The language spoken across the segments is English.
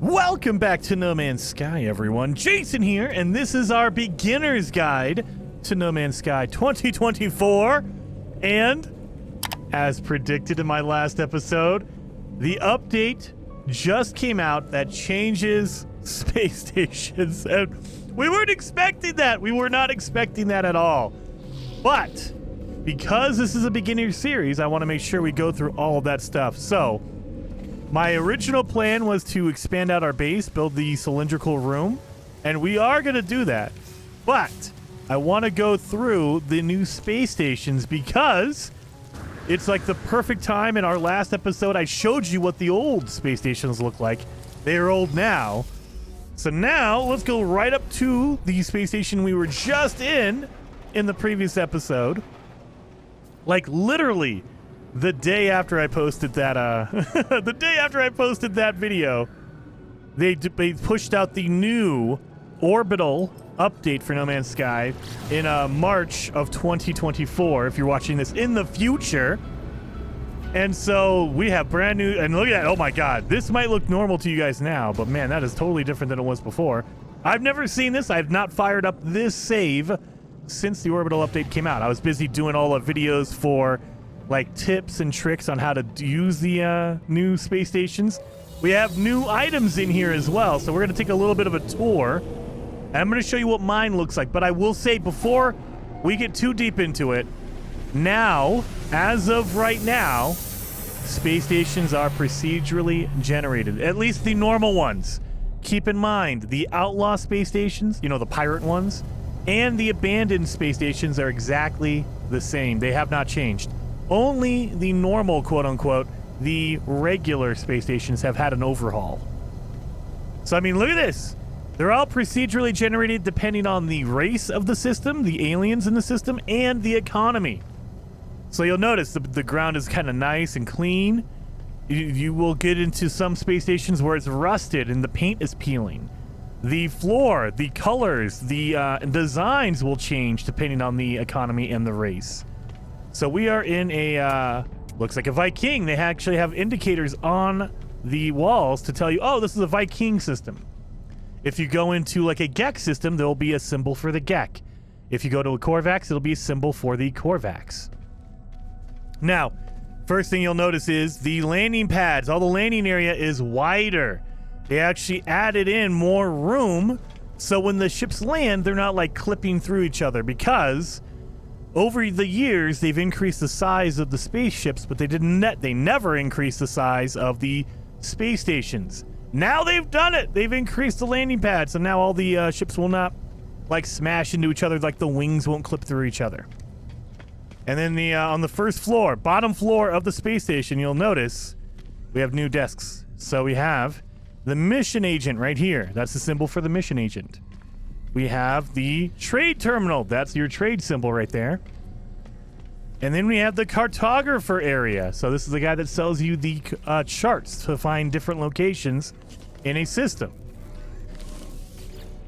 Welcome back to No Man's Sky, everyone. Jason here, and this is our beginner's guide to No Man's Sky 2024. And, as predicted in my last episode, the update just came out that changes space stations. And we weren't expecting that. We were not expecting that at all. But, because this is a beginner series, I want to make sure we go through all of that stuff. So, my original plan was to expand out our base, build the cylindrical room, and we are going to do that. But I want to go through the new space stations because it's like the perfect time. In our last episode, I showed you what the old space stations look like. They're old now. So now let's go right up to the space station we were just in the previous episode. Like literally the day after I posted that video, they pushed out the new Orbital update for No Man's Sky in March of 2024, if you're watching this in the future. And so we have brand new, and look at that, oh my god, this might look normal to you guys now, but man, that is totally different than it was before. I've never seen this. I've not fired up this save since the Orbital update came out. I was busy doing all the videos for like tips and tricks on how to use the new space stations. We have new items in here as well, so we're going to take a little bit of a tour. And I'm going to show you what mine looks like, but I will say before we get too deep into it, now, as of right now, space stations are procedurally generated, at least the normal ones. Keep in mind, the outlaw space stations, you know, the pirate ones, and the abandoned space stations are exactly the same. They have not changed. Only the normal, quote-unquote, the regular space stations have had an overhaul. So, I mean, look at this. They're all procedurally generated depending on the race of the system, the aliens in the system, and the economy. So you'll notice the ground is kind of nice and clean. You will get into some space stations where it's rusted and the paint is peeling. The floor, the colors, the designs will change depending on the economy and the race. So we are in a, looks like a Viking. They actually have indicators on the walls to tell you, oh, this is a Viking system. If you go into like a Gek system, there'll be a symbol for the Gek. If you go to a Korvax, it'll be a symbol for the Korvax. Now, first thing you'll notice is the landing pads. All the landing area is wider. They actually added in more room, so when the ships land, they're not like clipping through each other, because over the years, they've increased the size of the spaceships, but they never increased the size of the space stations. Now they've done it. They've increased the landing pads, so now all the ships will not like smash into each other, like the wings won't clip through each other. And then on the first floor, bottom floor of the space station, you'll notice we have new desks. So we have the mission agent right here. That's the symbol for the mission agent. We have the trade terminal. That's your trade symbol right there. And then we have the cartographer area. So this is the guy that sells you the charts to find different locations in a system.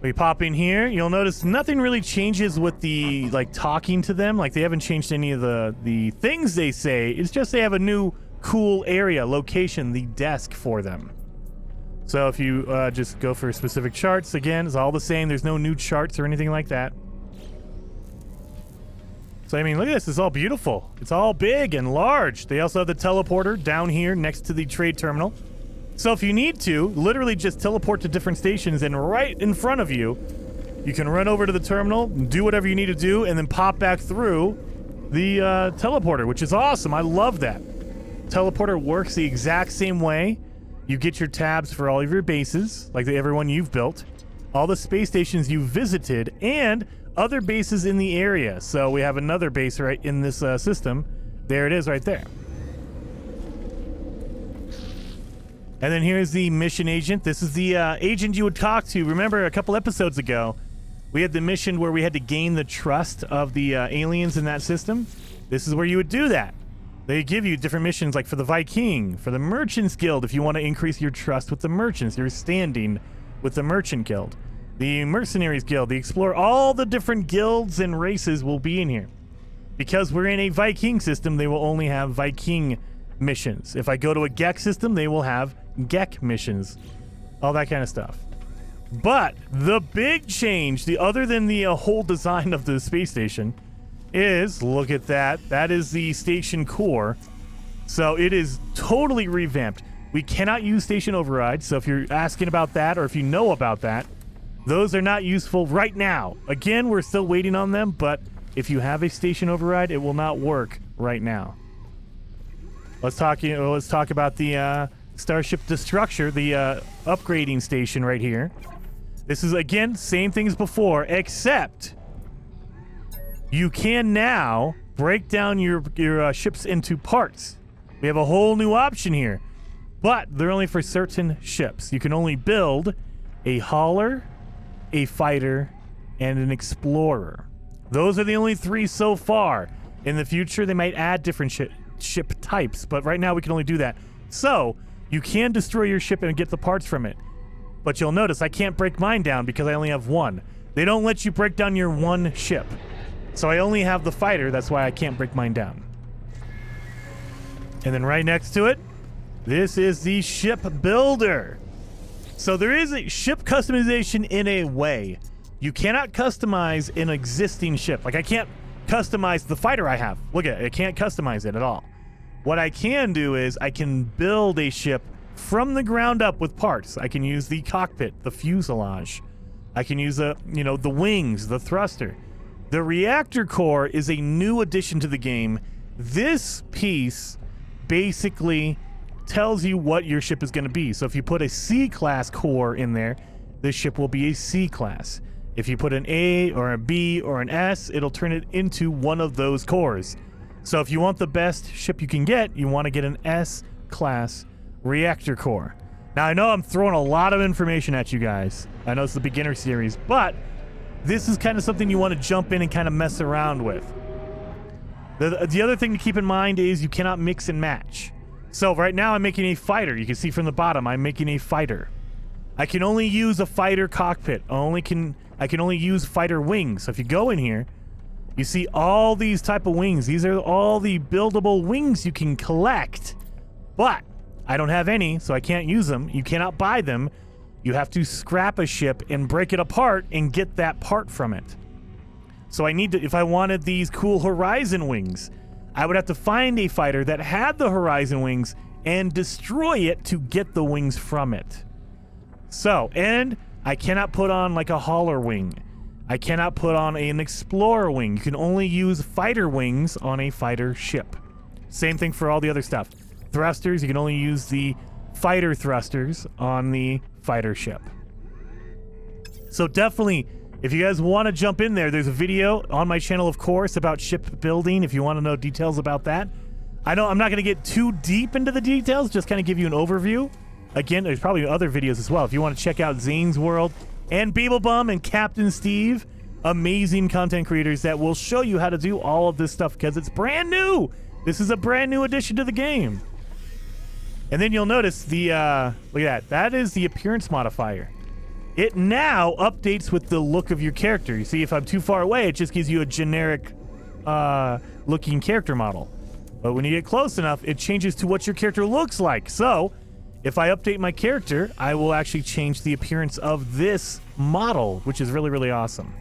We pop in here. You'll notice nothing really changes with the like talking to them. Like they haven't changed any of the things they say. It's just they have a new cool area, location, the desk for them. So if you just go for specific charts, again, it's all the same. There's no new charts or anything like that. So, I mean, look at this. It's all beautiful. It's all big and large. They also have the teleporter down here next to the trade terminal. So if you need to, literally just teleport to different stations, and right in front of you, you can run over to the terminal, do whatever you need to do, and then pop back through the teleporter, which is awesome. I love that. Teleporter works the exact same way. You get your tabs for all of your bases, like everyone you've built, all the space stations you visited, and other bases in the area. So we have another base right in this system. There it is right there. And then here's the mission agent. This is the agent you would talk to. Remember a couple episodes ago, we had the mission where we had to gain the trust of the aliens in that system. This is where you would do that. They give you different missions, like for the Viking, for the Merchants Guild, if you want to increase your trust with the merchants, your standing with the Merchant Guild. The Mercenaries Guild, the Explorer, all the different guilds and races will be in here. Because we're in a Viking system, they will only have Viking missions. If I go to a Gek system, they will have Gek missions. all that kind of stuff. But the big change, other than the whole design of the space station, is, look at that. That is the station core. So it is totally revamped. We cannot use station override. So if you're asking about that, or if you know about that, those are not useful right now. Again, we're still waiting on them, but if you have a station override, it will not work right now. Let's talk about the Starship Destructor, the upgrading station right here. This is, again, same thing as before, except you can now break down your ships into parts. We have a whole new option here, but they're only for certain ships. You can only build a hauler, a fighter, and an explorer. Those are the only 3 so far. In the future, they might add different ship types, but right now we can only do that. So you can destroy your ship and get the parts from it. But you'll notice I can't break mine down because I only have 1. They don't let you break down your 1 ship. So I only have the fighter, that's why I can't break mine down. And then right next to it, this is the ship builder. So there is a ship customization in a way. You cannot customize an existing ship. Like I can't customize the fighter I have. Look at it, I can't customize it at all. What I can do is I can build a ship from the ground up with parts. I can use the cockpit, the fuselage. I can use the wings, the thruster. The reactor core is a new addition to the game. This piece basically tells you what your ship is going to be. So if you put a C-class core in there, this ship will be a C-class. If you put an A or a B or an S, it'll turn it into one of those cores. So if you want the best ship you can get, you want to get an S-class reactor core. Now I know I'm throwing a lot of information at you guys. I know it's the beginner series, but this is kind of something you want to jump in and kind of mess around with. The other thing to keep in mind is you cannot mix and match. So right now I'm making a fighter. You can see from the bottom I'm making a fighter. I can only use a fighter cockpit. I can only use fighter wings. So if you go in here, you see all these type of wings. These are all the buildable wings you can collect. But I don't have any, so I can't use them. You cannot buy them. You have to scrap a ship and break it apart and get that part from it. So I need to, if I wanted these cool Horizon wings, I would have to find a fighter that had the Horizon wings and destroy it to get the wings from it. So, and I cannot put on like a hauler wing. I cannot put on an explorer wing. You can only use fighter wings on a fighter ship. Same thing for all the other stuff. Thrusters, you can only use the fighter thrusters on the fighter ship. So definitely, if you guys want to jump in there, there's a video on my channel, of course, about ship building if you want to know details about that. I'm not going to get too deep into the details, just kind of give you an overview. Again, there's probably other videos as well. If you want to check out Zane's World and Beeblebum and Captain Steve, amazing content creators that will show you how to do all of this stuff because it's brand new. This is a brand new addition to the game. And then you'll notice the, look at that. That is the appearance modifier. It now updates with the look of your character. You see, if I'm too far away, it just gives you a generic looking character model. But when you get close enough, it changes to what your character looks like. So if I update my character, I will actually change the appearance of this model, which is really, really awesome.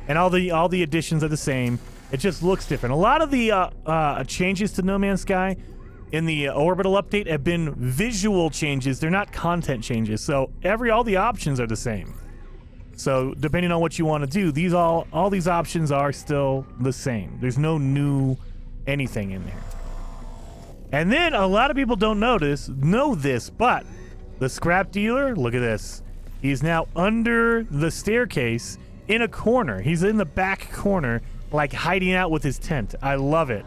And all the additions are the same. It just looks different. A lot of the changes to No Man's Sky in the Orbital update have been visual changes. They're not content changes. So all the options are the same. So depending on what you want to do, all these options are still the same. There's no new anything in there. And then a lot of people don't know this, but the scrap dealer, look at this. He's now under the staircase in a corner. He's in the back corner, like hiding out with his tent. I love it.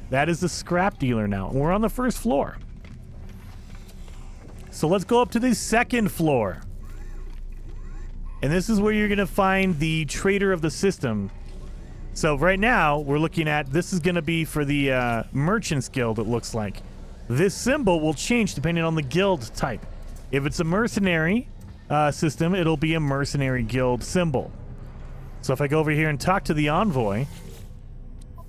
That is the scrap dealer now. We're on the first floor. So let's go up to the second floor. And this is where you're going to find the trader of the system. So right now, we're looking at, this is going to be for the Merchants Guild, it looks like. This symbol will change depending on the guild type. If it's a mercenary system, it'll be a mercenary guild symbol. So if I go over here and talk to the envoy,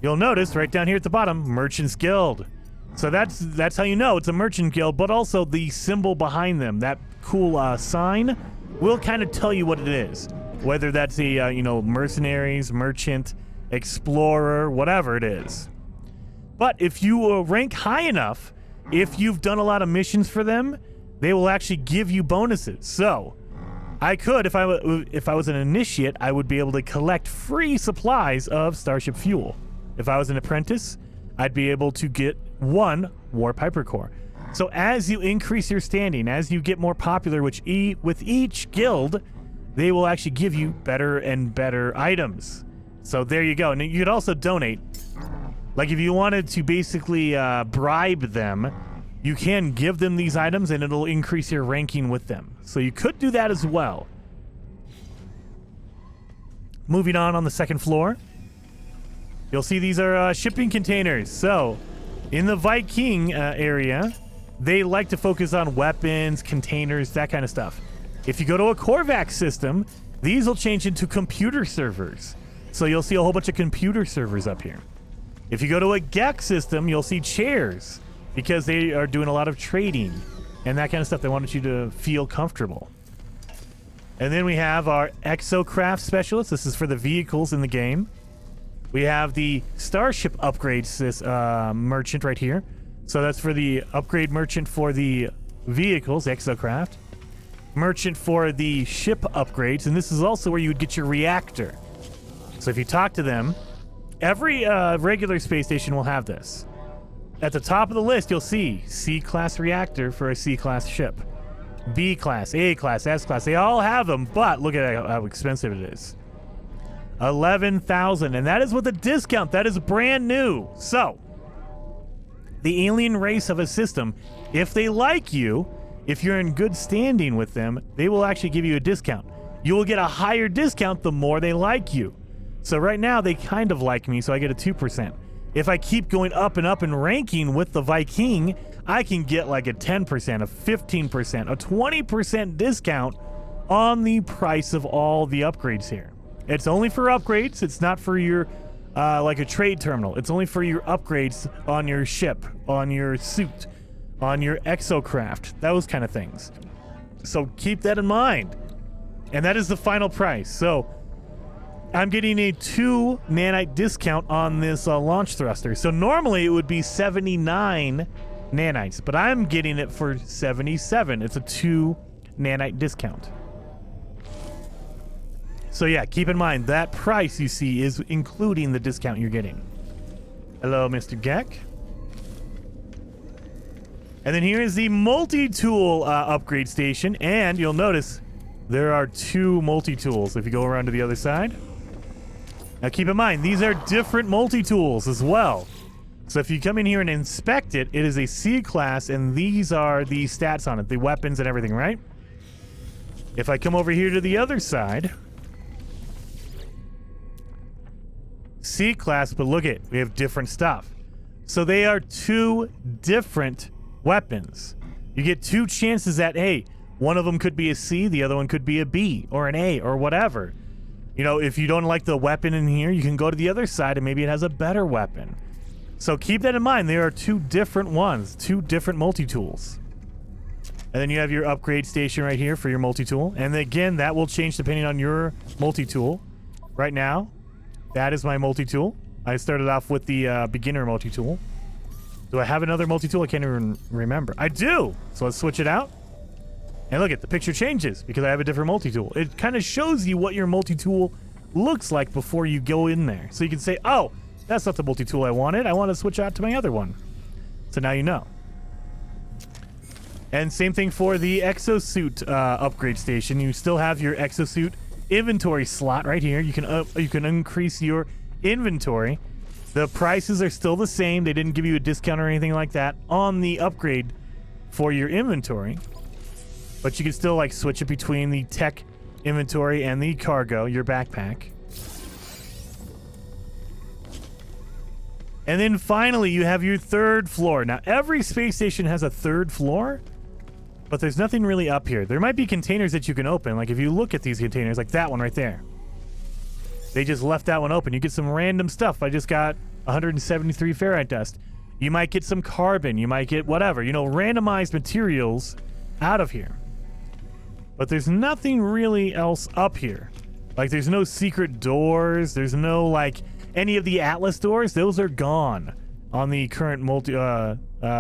you'll notice right down here at the bottom, Merchants Guild. So that's how you know it's a merchant guild, but also the symbol behind them, that cool sign, will kind of tell you what it is. Whether that's a, mercenaries, merchant, explorer, whatever it is. But if you rank high enough, if you've done a lot of missions for them, they will actually give you bonuses. So, I could, if I was an initiate, I would be able to collect free supplies of starship fuel. If I was an apprentice, I'd be able to get 1 Warp Hypercore. So as you increase your standing, as you get more popular with each guild, they will actually give you better and better items. So there you go. And you could also donate. Like if you wanted to basically bribe them, you can give them these items and it'll increase your ranking with them. So you could do that as well. Moving on the second floor, you'll see these are shipping containers. So in the Viking area, they like to focus on weapons, containers, that kind of stuff. If you go to a Korvax system, these will change into computer servers. So you'll see a whole bunch of computer servers up here. If you go to a Gek system, you'll see chairs because they are doing a lot of trading and that kind of stuff. They wanted you to feel comfortable. And then we have our Exocraft Specialist. This is for the vehicles in the game. We have the Starship Upgrades merchant right here. So that's for the upgrade merchant for the vehicles, Exocraft. Merchant for the ship upgrades. And this is also where you would get your reactor. So if you talk to them, every regular space station will have this. At the top of the list, you'll see C-class reactor for a C-class ship. B-class, A-class, S-class. They all have them, but look at how expensive it is. 11,000, and that is with a discount. That is brand new. So, the alien race of a system, if they like you, if you're in good standing with them, they will actually give you a discount. You will get a higher discount the more they like you. So right now, they kind of like me, so I get a 2%. If I keep going up and ranking with the Viking, I can get like a 10%, a 15%, a 20% discount on the price of all the upgrades here. It's only for upgrades. It's not for your, like a trade terminal. It's only for your upgrades on your ship, on your suit, on your exocraft, those kind of things. So keep that in mind. And that is the final price. So I'm getting a 2 nanite discount on this launch thruster. So normally it would be 79 nanites, but I'm getting it for 77. It's a 2 nanite discount. So yeah, keep in mind that price you see is including the discount you're getting. Hello, Mr. Gek. And then here is the multi-tool upgrade station, and you'll notice there are 2 multi-tools if you go around to the other side. Now keep in mind, these are different multi-tools as well. So if you come in here and inspect it, it is a C class, and these are the stats on it, the weapons and everything, right? If I come over here to the other side, C class, but look at, we have different stuff. So they are 2 different weapons. You get 2 chances at, hey, one of them could be a C, the other one could be a B or an A or whatever. You know, if you don't like the weapon in here, you can go to the other side and maybe it has a better weapon. So keep that in mind. There are 2 different ones, 2 different multi-tools. And then you have your upgrade station right here for your multi-tool. And again, that will change depending on your multi-tool. Right now, that is my multi-tool. I started off with the beginner multi-tool. Do I have another multi-tool? I can't even remember. I do! So let's switch it out. And look at the picture changes because I have a different multi-tool. It kind of shows you what your multi-tool looks like before you go in there. So you can say, oh, that's not the multi-tool I wanted. I want to switch out to my other one. So now you know. And same thing for the exosuit upgrade station. You still have your exosuit inventory slot right here. You can increase your inventory. The prices are still the same. They didn't give you a discount or anything like that on the upgrade for your inventory. But you can still like switch it between the tech inventory and the cargo, your backpack. And then finally, you have your 3rd floor. Now, every space station has a 3rd floor, but there's nothing really up here. There might be containers that you can open. Like if you look at these containers, like that one right there. They just left that one open. You get some random stuff. I just got 173 ferrite dust. You might get some carbon. You might get whatever, you know, randomized materials out of here. But there's nothing really else up here. Like, there's no secret doors. There's no, like, any of the Atlas doors. Those are gone on the current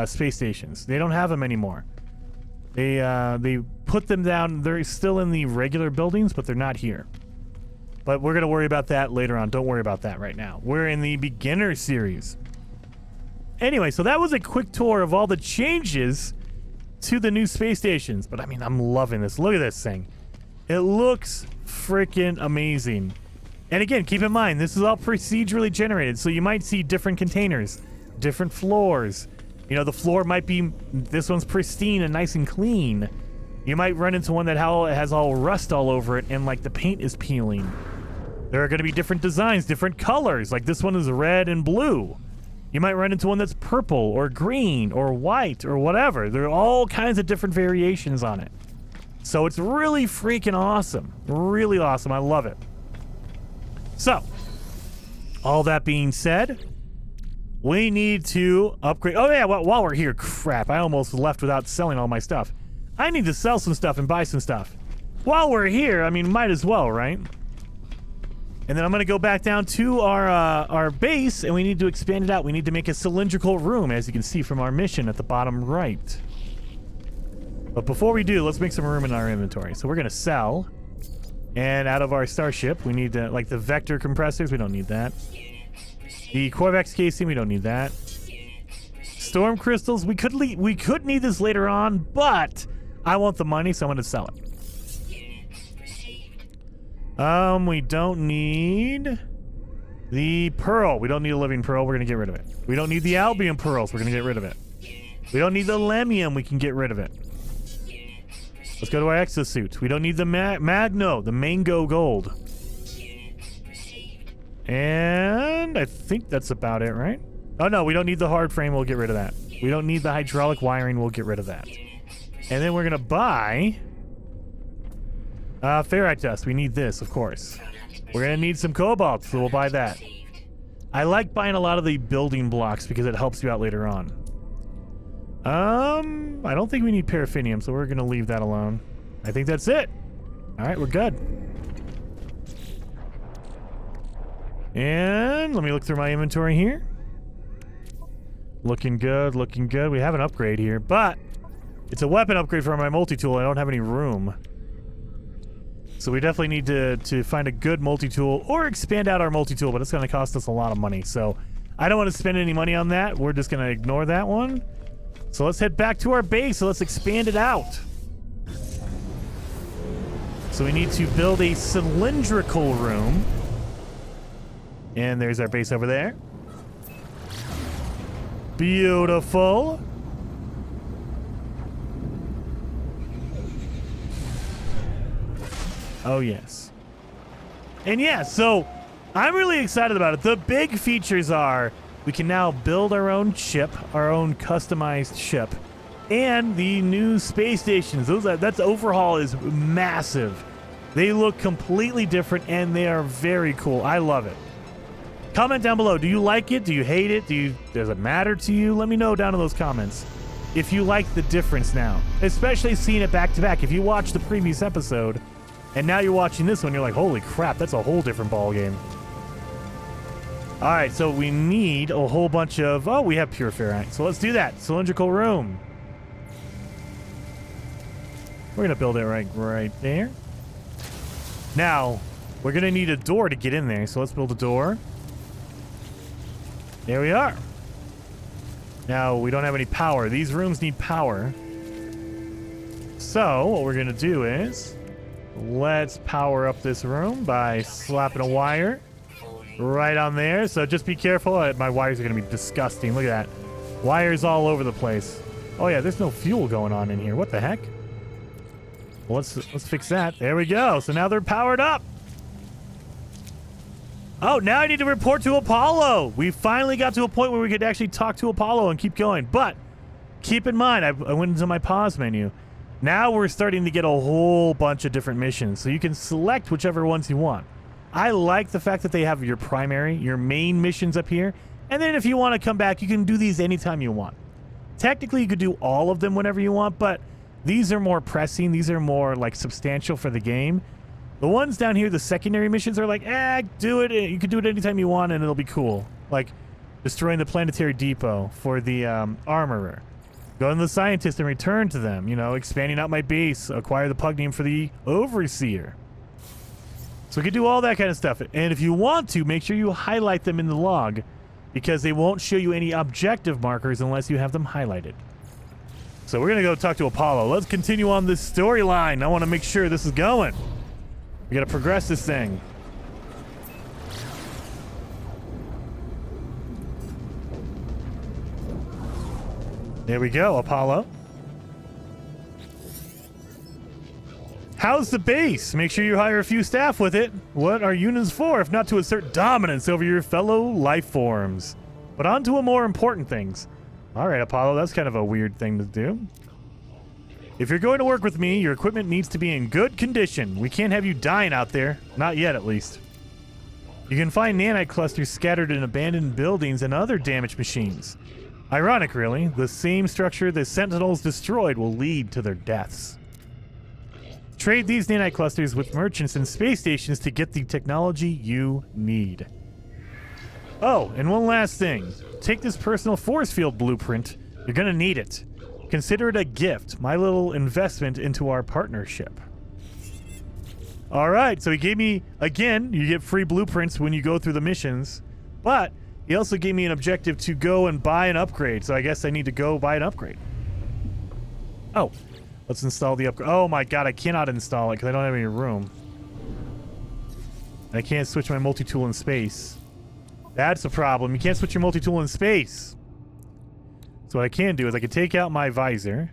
space stations. They don't have them anymore. They put them down. They're still in the regular buildings, but they're not here. But we're going to worry about that later on. Don't worry about that right now. We're in the beginner series. Anyway, so that was a quick tour of all the changes to the new space stations. But I mean, I'm loving this. Look at this thing. It looks freaking amazing. And again, keep in mind, this is all procedurally generated. So you might see different containers, different floors. You know, the floor might be, this one's pristine and nice and clean. You might run into one that has all rust all over it and like the paint is peeling. There are going to be different designs, different colors. Like this one is red and blue. You might run into one that's purple or green or white or whatever. There are all kinds of different variations on it. So it's really freaking awesome. Really awesome. I love it. So, all that being said, we need to upgrade. Oh yeah, well, while we're here, crap, I almost left without selling all my stuff. I need to sell some stuff and buy some stuff. While we're here, I mean, might as well, right? And then I'm going to go back down to our base, and we need to expand it out. We need to make a cylindrical room, as you can see from our mission at the bottom right. But before we do, let's make some room in our inventory. So we're going to sell. And out of our starship, we need like the vector compressors. We don't need that. The Corvex casing, we don't need that. Storm crystals, we could need this later on, but I want the money, so I'm going to sell it. We don't need the pearl. We don't need a living pearl. We're going to get rid of it. We don't need the albion pearls. We're going to get rid of it. We don't need the lemium. We can get rid of it. Let's go to our exosuit. We don't need the the mango gold. And I think that's about it, right? Oh, no, we don't need the hard frame. We'll get rid of that. We don't need the hydraulic wiring. We'll get rid of that. And then we're going to buy ferrite dust. We need this, of course. We're going to need some cobalt, so we'll buy that. I like buying a lot of the building blocks because it helps you out later on. I don't think we need paraffinium, so we're going to leave that alone. I think that's it. All right, we're good. And let me look through my inventory here. Looking good, looking good. We have an upgrade here, but it's a weapon upgrade for my multi-tool. I don't have any room. So we definitely need to find a good multi-tool or expand out our multi-tool, but it's going to cost us a lot of money. So I don't want to spend any money on that. We're just going to ignore that one. So let's head back to our base. So let's expand it out. So we need to build a cylindrical room. And there's our base over there. Beautiful. Oh, yes. And yeah, so I'm really excited about it. The big features are we can now build our own ship, our own customized ship, and the new space stations. That overhaul is massive. They look completely different, and they are very cool. I love it. Comment down below. Do you like it? Do you hate it? Does it matter to you? Let me know down in those comments if you like the difference now, especially seeing it back to back. If you watched the previous episode and now you're watching this one, you're like, holy crap, that's a whole different ball game. All right, so we need a whole bunch of, oh, we have pure ferrite. So let's do that. Cylindrical room. We're going to build it right there. Now, we're going to need a door to get in there. So let's build a door. There we are. Now, we don't have any power. These rooms need power. So, what we're going to do is, let's power up this room by slapping a wire right on there. So just be careful. My wires are going to be disgusting. Look at that. Wires all over the place. Oh, yeah, there's no fuel going on in here. What the heck? Well, let's fix that. There we go. So now they're powered up. Oh, now I need to report to Apollo. We finally got to a point where we could actually talk to Apollo and keep going. But keep in mind, I went into my pause menu. Now we're starting to get a whole bunch of different missions. So you can select whichever ones you want. I like the fact that they have your primary, your main missions up here. And then if you want to come back, you can do these anytime you want. Technically, you could do all of them whenever you want, but these are more pressing. These are more, like, substantial for the game. The ones down here, the secondary missions, are like, do it. You can do it anytime you want, and it'll be cool. Like, destroying the planetary depot for the armorer. Go to the scientist and return to them. You know, expanding out my base. Acquire the pugnium for the overseer. So we can do all that kind of stuff. And if you want to, make sure you highlight them in the log, because they won't show you any objective markers unless you have them highlighted. So we're going to go talk to Apollo. Let's continue on this storyline. I want to make sure this is going. We got to progress this thing. There we go, Apollo. How's the base? Make sure you hire a few staff with it. What are unions for if not to assert dominance over your fellow life forms? But on to more important things. All right, Apollo, that's kind of a weird thing to do. If you're going to work with me, your equipment needs to be in good condition. We can't have you dying out there. Not yet, at least. You can find nanite clusters scattered in abandoned buildings and other damaged machines. Ironic, really. The same structure the Sentinels destroyed will lead to their deaths. Trade these nanite clusters with merchants and space stations to get the technology you need. Oh, and one last thing. Take this personal force field blueprint. You're gonna need it. Consider it a gift, my little investment into our partnership. All right, so he gave me, again, you get free blueprints when you go through the missions, but he also gave me an objective to go and buy an upgrade, so I guess I need to go buy an upgrade. Oh. Let's install the upgrade. Oh my god, I cannot install it because I don't have any room. I can't switch my multi-tool in space. That's a problem. You can't switch your multi-tool in space. So what I can do is I can take out my visor.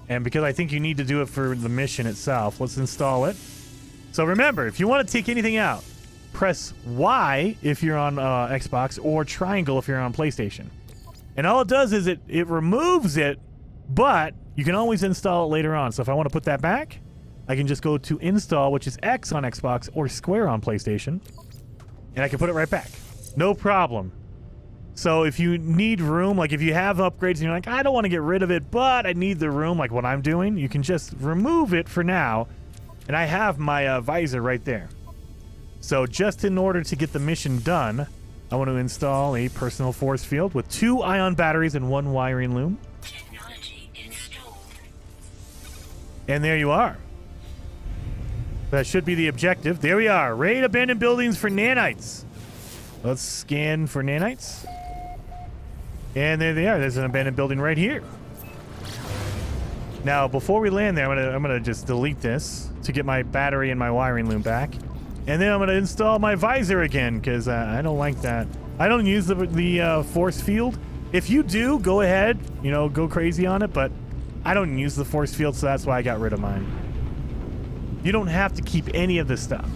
And because I think you need to do it for the mission itself, let's install it. So remember, if you want to take anything out, press Y if you're on Xbox or triangle if you're on PlayStation. And all it does is it removes it, but you can always install it later on. So if I want to put that back, I can just go to install, which is X on Xbox or square on PlayStation, and I can put it right back. No problem. So if you need room, like if you have upgrades and you're like, I don't want to get rid of it, but I need the room, like what I'm doing, you can just remove it for now, and I have my visor right there. So just in order to get the mission done, I want to install a personal force field with 2 ion batteries and 1 wiring loom. And there you are. That should be the objective. There we are. Raid abandoned buildings for nanites. Let's scan for nanites. And there they are. There's an abandoned building right here. Now, before we land there, I'm gonna just delete this to get my battery and my wiring loom back. And then I'm gonna install my visor again because I don't like that. I don't use the force field. If you do, go ahead. You know, go crazy on it, but I don't use the force field, so that's why I got rid of mine. You don't have to keep any of this stuff.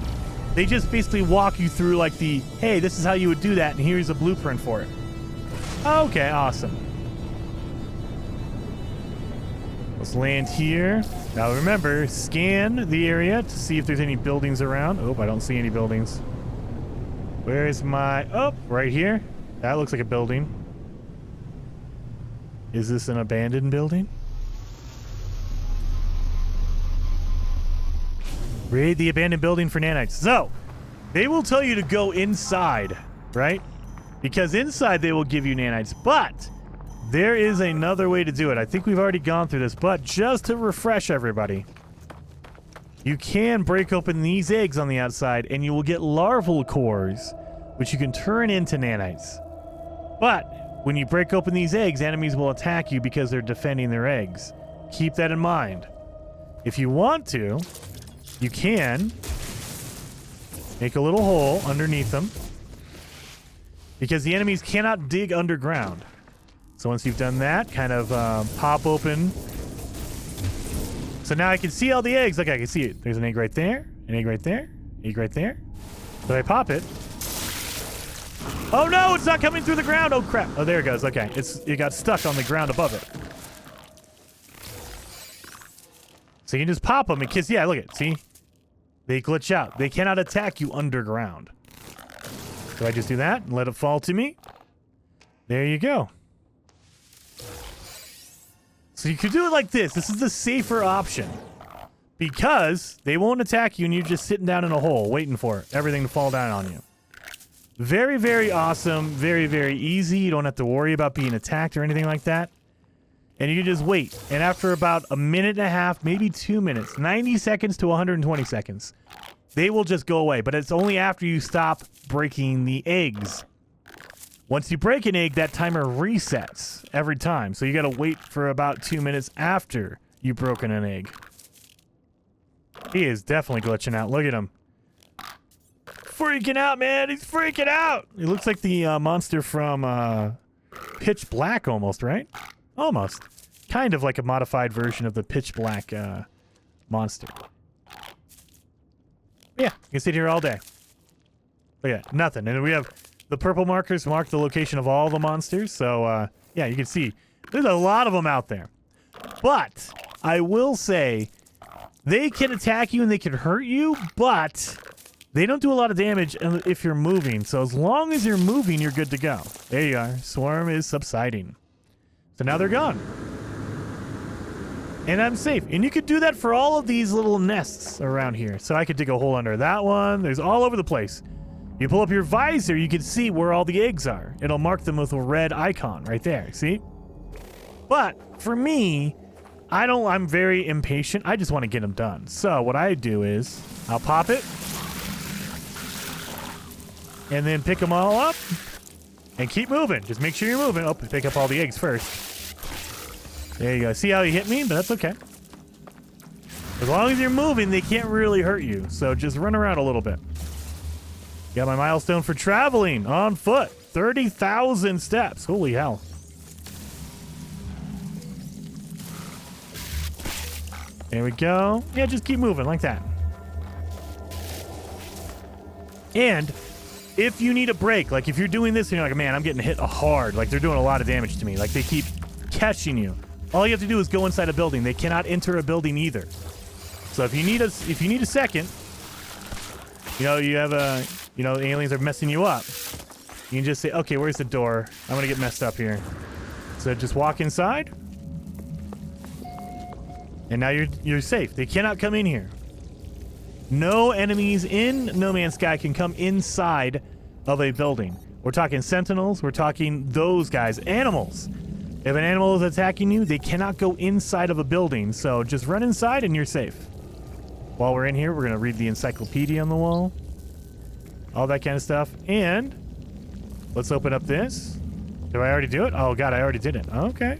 They just basically walk you through like the, hey, this is how you would do that, and here's a blueprint for it. Okay, awesome. Let's land here. Now remember, scan the area to see if there's any buildings around. Oh, I don't see any buildings. Where is my... Oh, right here. That looks like a building. Is this an abandoned building? Raid the abandoned building for nanites. So, they will tell you to go inside, right? Because inside they will give you nanites, but there is another way to do it. I think we've already gone through this, but just to refresh everybody, you can break open these eggs on the outside and you will get larval cores, which you can turn into nanites. But when you break open these eggs, enemies will attack you because they're defending their eggs. Keep that in mind. If you want to, you can make a little hole underneath them because the enemies cannot dig underground. So once you've done that, kind of pop open. So now I can see all the eggs. Look, I can see it. There's an egg right there, an egg right there, egg right there. So I pop it. Oh no, it's not coming through the ground. Oh crap. Oh, there it goes. Okay, it got stuck on the ground above it. So you can just pop them because, yeah, look at, see? They glitch out. They cannot attack you underground. So I just do that and let it fall to me. There you go. So you could do it like this. This is the safer option. Because they won't attack you and you're just sitting down in a hole waiting for everything to fall down on you. Very, very awesome. Very, very easy. You don't have to worry about being attacked or anything like that. And you can just wait. And after about a minute and a half, maybe 2 minutes, 90 seconds to 120 seconds, they will just go away. But it's only after you stop breaking the eggs. Once you break an egg, that timer resets every time. So you got to wait for about 2 minutes after you've broken an egg. He is definitely glitching out. Look at him. Freaking out, man. He's freaking out. He looks like the monster from Pitch Black almost, right? Almost. Kind of like a modified version of the Pitch Black monster. Yeah, you can sit here all day. Look at that. Nothing. And we have the purple markers mark the location of all the monsters. So, yeah, you can see there's a lot of them out there. But I will say they can attack you and they can hurt you, but they don't do a lot of damage if you're moving. So as long as you're moving, you're good to go. There you are. Swarm is subsiding. So now they're gone. And I'm safe. And you could do that for all of these little nests around here. So I could dig a hole under that one. There's all over the place. You pull up your visor, you can see where all the eggs are. It'll mark them with a red icon right there. See? But for me, I'm very impatient. I just want to get them done. So what I do is I'll pop it and then pick them all up and keep moving. Just make sure you're moving. Oh, pick up all the eggs first. There you go. See how he hit me? But that's okay. As long as you're moving, they can't really hurt you. So just run around a little bit. Got my milestone for traveling on foot. 30,000 steps. Holy hell. There we go. Yeah, just keep moving like that. And if you need a break, like if you're doing this and you're like, man, I'm getting hit hard, like they're doing a lot of damage to me, like they keep catching you, all you have to do is go inside a building. They cannot enter a building either. So if you need a second, you know, you have a, you know, aliens are messing you up, you can just say, okay, where's the door? I'm gonna get messed up here. So just walk inside. And now you're safe. They cannot come in here. No enemies in No Man's Sky can come inside of a building. We're talking sentinels. We're talking those guys. Animals. If an animal is attacking you, they cannot go inside of a building. So just run inside and you're safe. While we're in here, we're going to read the encyclopedia on the wall. All that kind of stuff. And let's open up this. Did I already do it? Oh, God, I already did it. Okay.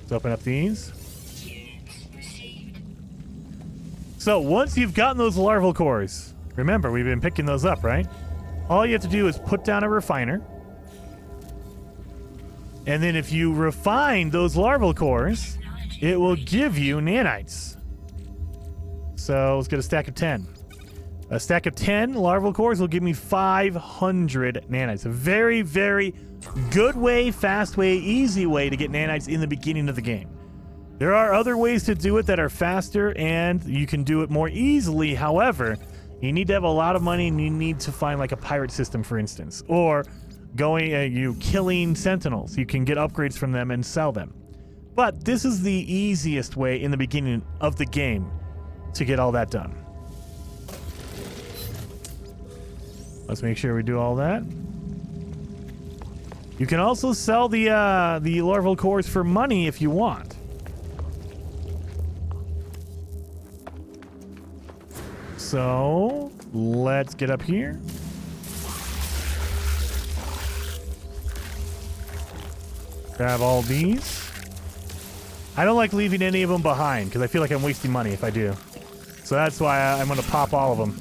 Let's open up these. So once you've gotten those larval cores, remember, we've been picking those up, right? All you have to do is put down a refiner. And then if you refine those larval cores, it will give you nanites. So let's get a stack of 10. A stack of 10 larval cores will give me 500 nanites. A very, very good way, fast way, easy way to get nanites in the beginning of the game. There are other ways to do it that are faster and you can do it more easily. However, you need to have a lot of money and you need to find like a pirate system, for instance, or killing sentinels. You can get upgrades from them and sell them. But this is the easiest way in the beginning of the game to get all that done. Let's make sure we do all that. You can also sell the larval cores for money if you want. So let's get up here. Grab all these. I don't like leaving any of them behind because I feel like I'm wasting money if I do. So that's why I'm going to pop all of them.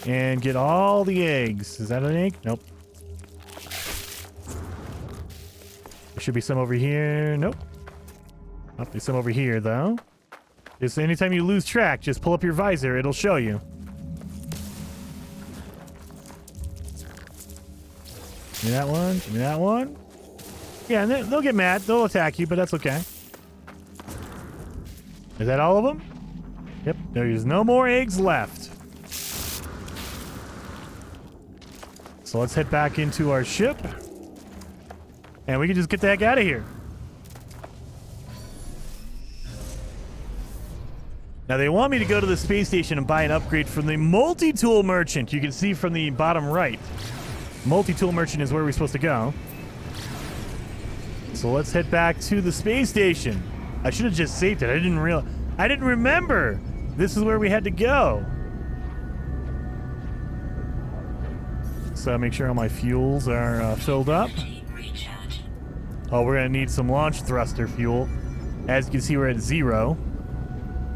And get all the eggs. Is that an egg? Nope. There should be some over here. Nope. Oh, there's some over here, though. Just anytime you lose track, just pull up your visor. It'll show you. Give me that one. Give me that one. Yeah, and they'll get mad. They'll attack you, but that's okay. Is that all of them? Yep. There's no more eggs left. So let's head back into our ship. And we can just get the heck out of here. Now they want me to go to the space station and buy an upgrade from the multi-tool merchant. You can see from the bottom right. Multi-tool merchant is where we're supposed to go. So let's head back to the space station. I should have just saved it. I didn't remember. This is where we had to go. So make sure all my fuels are filled up. Oh, we're gonna need some launch thruster fuel. As you can see, we're at 0.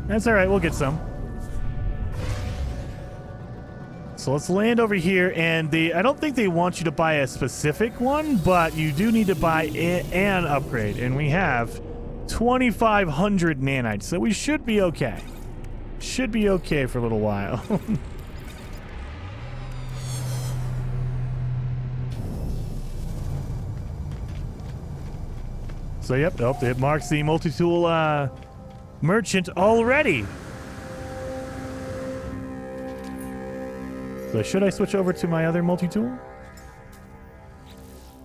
That's all right, we'll get some. So let's land over here, and I don't think they want you to buy a specific one, but you do need to buy an upgrade, and we have 2,500 nanites, so we should be okay. Should be okay for a little while. So yep, it marks the multi-tool merchant already. So should I switch over to my other multi-tool?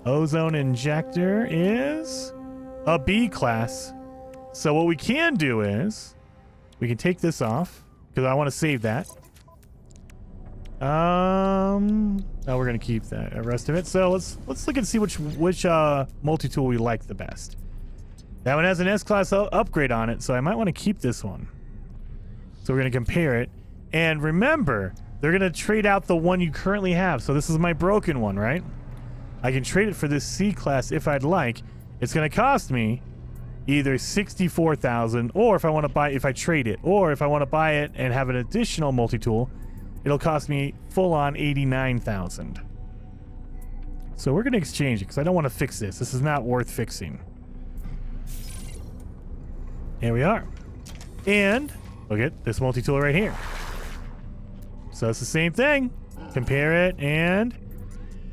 Ozone injector is a B class. So what we can do is we can take this off because I want to save that. No, we're gonna keep the rest of it. So let's look and see which multi-tool we like the best. That one has an S-class upgrade on it, so I might want to keep this one. So we're going to compare it. And remember, they're going to trade out the one you currently have. So this is my broken one, right? I can trade it for this C-class if I'd like. It's going to cost me either 64,000, or if I trade it, or if I want to buy it and have an additional multi-tool, it'll cost me full-on 89,000. So we're going to exchange it because I don't want to fix this. This is not worth fixing. Here we are. And look at this multi-tool right here. So it's the same thing. Compare it, and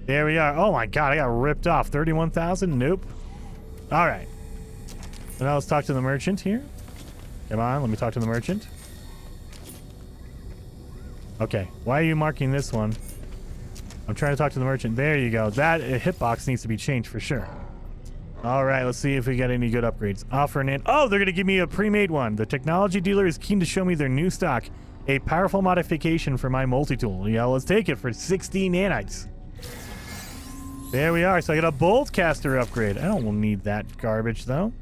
there we are. Oh my god, I got ripped off. 31,000? Nope. All right. So now let's talk to the merchant here. Come on, let me talk to the merchant. Okay, why are you marking this one? I'm trying to talk to the merchant. There you go. That hitbox needs to be changed for sure. All right, let's see if we got any good upgrades. Offer an oh, they're going to give me a pre-made one. The technology dealer is keen to show me their new stock. A powerful modification for my multi-tool. Yeah, let's take it for 60 nanites. There we are. So I got a bolt caster upgrade. I don't need that garbage, though.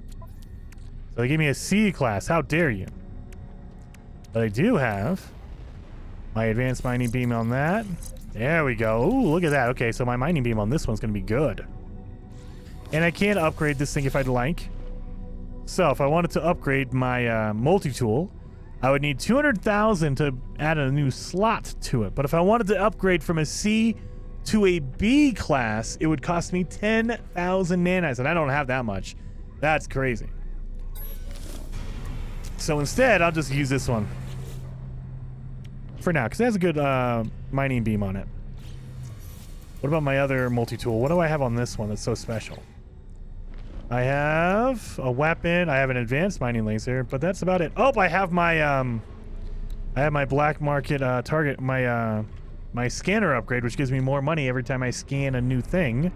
So they gave me a C class. How dare you? But I do have my advanced mining beam on that. There we go. Ooh, look at that. Okay, so my mining beam on this one's going to be good. And I can upgrade this thing if I'd like. So if I wanted to upgrade my multi-tool, I would need 200,000 to add a new slot to it. But if I wanted to upgrade from a C to a B class, it would cost me 10,000 nanites, and I don't have that much. That's crazy. So instead, I'll just use this one for now, because it has a good mining beam on it. What about my other multi-tool? What do I have on this one that's so special? I have a weapon. I have an advanced mining laser, but that's about it. Oh, I have my black market target, my scanner upgrade, which gives me more money every time I scan a new thing.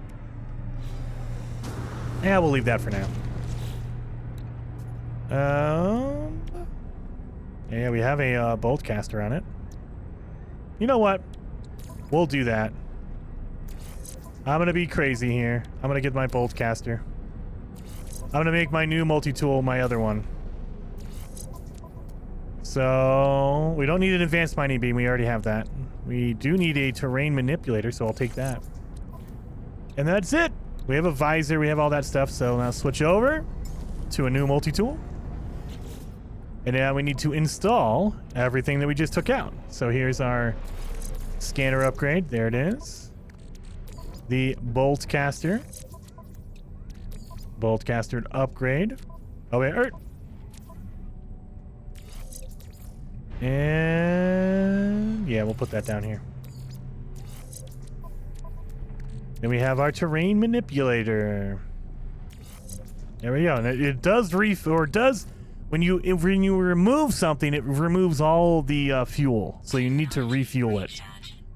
Yeah, we'll leave that for now. Yeah, we have a bolt caster on it. You know what? We'll do that. I'm gonna be crazy here. I'm gonna get my bolt caster. I'm gonna make my new multi-tool my other one. So we don't need an advanced mining beam. We already have that. We do need a terrain manipulator, so I'll take that. And that's it. We have a visor. We have all that stuff. So now switch over to a new multi-tool. And now we need to install everything that we just took out. So here's our scanner upgrade. There it is. The bolt caster. Bolt caster upgrade. Oh wait, and yeah, we'll put that down here. Then we have our terrain manipulator. There we go. And it does when you remove something, it removes all the fuel. So you need to refuel it,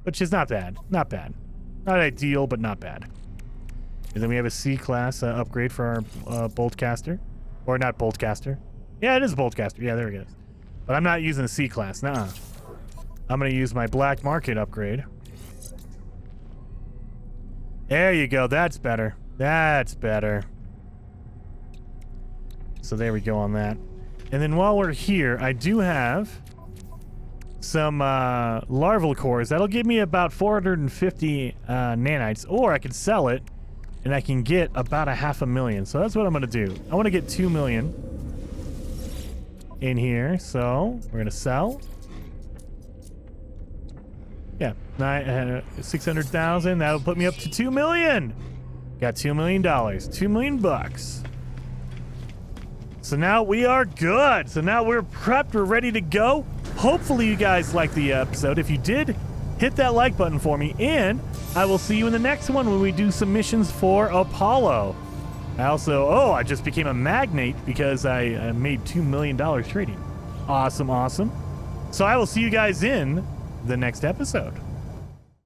which is not bad. Not bad. Not ideal, but not bad. And then we have a C-class upgrade for our boltcaster. Or not boltcaster. Yeah, it is a boltcaster. Yeah, there we go. But I'm not using a C-class. Nuh-uh. I'm going to use my black market upgrade. There you go. That's better. That's better. So there we go on that. And then while we're here, I do have some larval cores. That'll give me about 450 nanites. Or I can sell it, and I can get about 500,000. So that's what I'm going to do. I want to get 2 million in here. So we're going to sell. Yeah, 600,000. That'll put me up to 2 million. Got $2 million. $2 million bucks. So now we are good. So now we're prepped. We're ready to go. Hopefully you guys liked the episode. If you did, hit that like button for me. And I will see you in the next one when we do some missions for Apollo. I just became a magnate because I made $2 million trading. Awesome, awesome. So I will see you guys in the next episode.